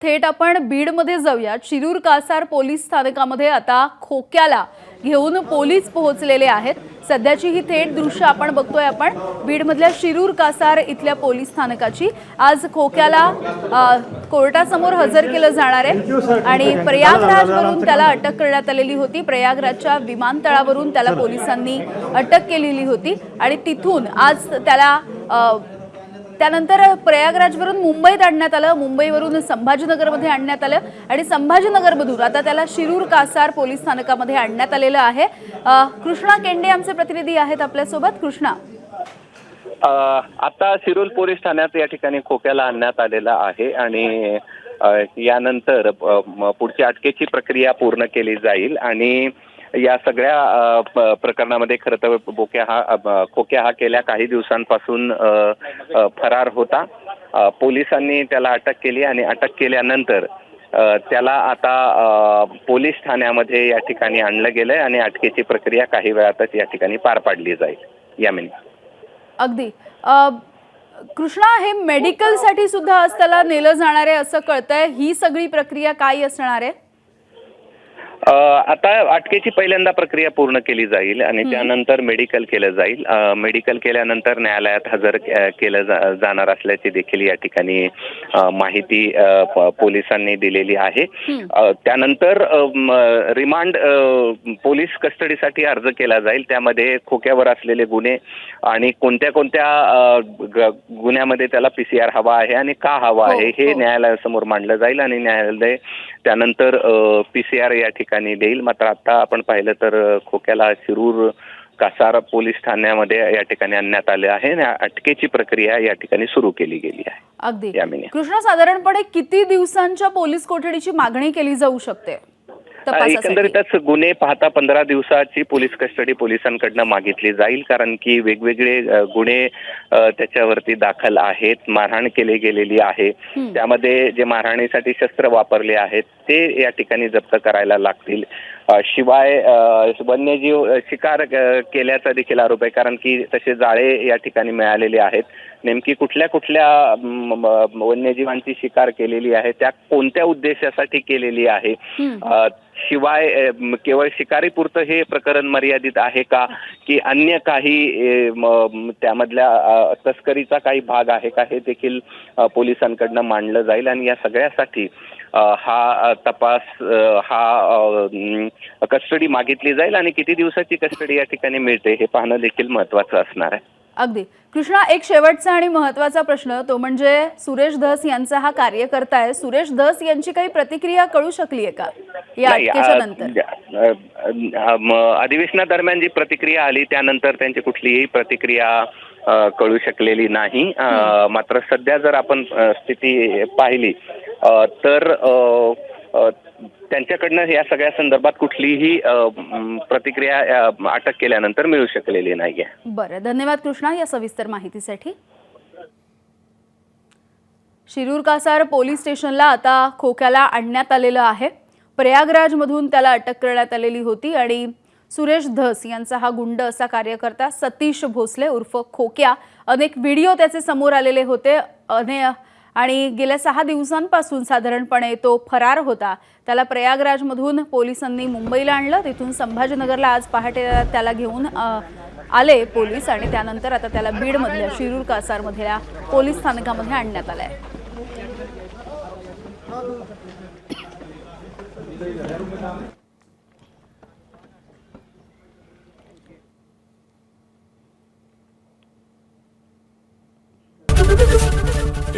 थेट आपण बीडमध्ये जाऊया। शिरूर कासार पोलीस स्थानकामध्ये आता खोक्याला घेऊन पोलीस पोहोचलेले आहेत। सध्याची ही थेट दृश्य आपण बघतोय। आपण बीडमधल्या शिरूर कासार इथल्या पोलीस स्थानकाची आज खोक्याला कोर्टासमोर हजर केलं जाणार आहे आणि प्रयागराजवरून त्याला अटक करण्यात आलेली होती। प्रयागराजच्या विमानतळावरून त्याला पोलिसांनी अटक केलेली होती आणि तिथून आज त्याला त्यानंतर प्रयागराजवरून मुंबईत आणण्यात आलं। मुंबईवरून संभाजीनगरमध्ये आणण्यात आलं आणि संभाजीनगरमधून आता त्याला शिरूर कासार पोलीस स्थानकामध्ये आणण्यात आलेलं आहे। कृष्णा केंडे आमचे प्रतिनिधी आहेत आपल्या सोबत। कृष्णा, आता शिरूर पोलीस ठाण्यात या ठिकाणी खोक्याला आणण्यात आलेला आहे आणि यानंतर पुढची अटकेची प्रक्रिया पूर्ण केली जाईल आणि या सगळ्या प्रकरणामध्ये खरं तर खोक्या हा गेल्या काही दिवसांपासून फरार होता। पोलिसांनी त्याला अटक केली आणि अटक केल्यानंतर त्याला आता पोलीस ठाण्यामध्ये या ठिकाणी आणलं गेलंय आणि अटकेची प्रक्रिया काही वेळातच या ठिकाणी पार पाडली जाईल। यामिनी, अगदी कृष्णा, हे मेडिकल साठी सुद्धा आज त्याला नेलं जाणार आहे असं कळतंय। ही सगळी प्रक्रिया काय असणार आहे? आता अटकेची पहिल्यांदा प्रक्रिया पूर्ण केली जाईल आणि त्यानंतर मेडिकल केलं जाईल। मेडिकल केल्यानंतर न्यायालयात हजर केलं जाणार असल्याची देखील या ठिकाणी माहिती पोलिसांनी दिलेली आहे। त्यानंतर रिमांड पोलीस कस्टडीसाठी अर्ज केला जाईल। त्यामध्ये खोक्यावर असलेले गुन्हे आणि कोणत्या कोणत्या गुन्ह्यामध्ये त्याला PCR हवा आहे आणि का हवा आहे हे न्यायालयासमोर मांडलं जाईल आणि न्यायालय त्यानंतर PCR या ठिकाणी देईल। मात्र आता आपण पाहिलं तर खोक्याला शिरूर कासार पोलीस ठाण्यामध्ये या ठिकाणी आणण्यात आले आहे आणि अटकेची प्रक्रिया या ठिकाणी सुरू केली गेली आहे। अगदी कृष्णा, साधारणपणे किती दिवसांच्या पोलीस कोठडीची मागणी केली जाऊ शकते? एकंदरीतच गुन्हे पाहता 15 दिवसाची पोलीस कस्टडी पोलिसांकडनं मागितली जाईल, कारण की वेगवेगळे गुन्हे त्याच्यावरती दाखल आहेत। मारहाण केली गेलेली आहे, त्यामध्ये जे मारहाणीसाठी शस्त्र वापरले आहेत ते या ठिकाणी जप्त करायला लागतील। शिवाय वन्यजीव शिकार केल्याचा देखील आरोप आहे, कारण की तसे जाळे या ठिकाणी मिळालेले आहेत। नेमकी कुठल्या कुठल्या वन्यजीवांची शिकार केलेली आहे, त्या कोणत्या उद्देशासाठी केलेली आहे, शिवाय केवळ शिकारीपुरतं हे प्रकरण मर्यादित आहे का की अन्य काही त्यामधल्या तस्करीचा काही भाग आहे का, हे देखील पोलिसांकडनं मांडलं जाईल आणि या सगळ्यासाठी हा तपास कस्टडी मागितली जाईल आणि किती दिवसाची कस्टडी या ठिकाणी मिळते हे पाहणं देखील महत्त्वाचं असणार आहे। अगदी कृष्णा, एक शेवटचा आणि महत्त्वाचा प्रश्न तो म्हणजे सुरेश धस यांचा हा कार्यकर्ता आहे। सुरेश धस यांची काही प्रतिक्रिया कळू शकली आहे का या अटकेच्या नंतर? अधिवेशनादरम्यान जी प्रतिक्रिया आली त्यानंतर त्यांची कुठलीही प्रतिक्रिया कळू शकलेली नाही। मात्र सध्या जर आपण स्थिती पाहिली तर त्यांच्याकडनं या सगळ्या संदर्भात कुठलीही प्रतिक्रिया अटक केल्यानंतर मिळू शकलेली नाहीये। बरं, धन्यवाद कृष्णा या सविस्तर माहितीसाठी। शिरूर कासार पोलीस स्टेशनला आता खोक्याला आणण्यात आलेलं आहे। प्रयागराजमधून त्याला अटक करण्यात आलेली होती आणि सुरेश धस यांचा हा गुंड असा कार्यकर्ता सतीश भोसले उर्फ खोक्या, अनेक व्हिडिओ त्याचे समोर आलेले होते आणि गेल्या 6 दिवसांपासून साधारणपणे तो फरार होता। त्याला प्रयागराजमधून पोलिसांनी मुंबईला आणलं, तिथून संभाजीनगरला आज पहाटे त्याला घेऊन आले पोलीस आणि त्यानंतर आता त्याला बीडमधल्या शिरूर कासारमधल्या पोलीस स्थानकामध्ये आणण्यात आलंय।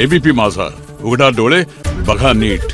एबीपी माझा, उघडा डोळे बघा नीट।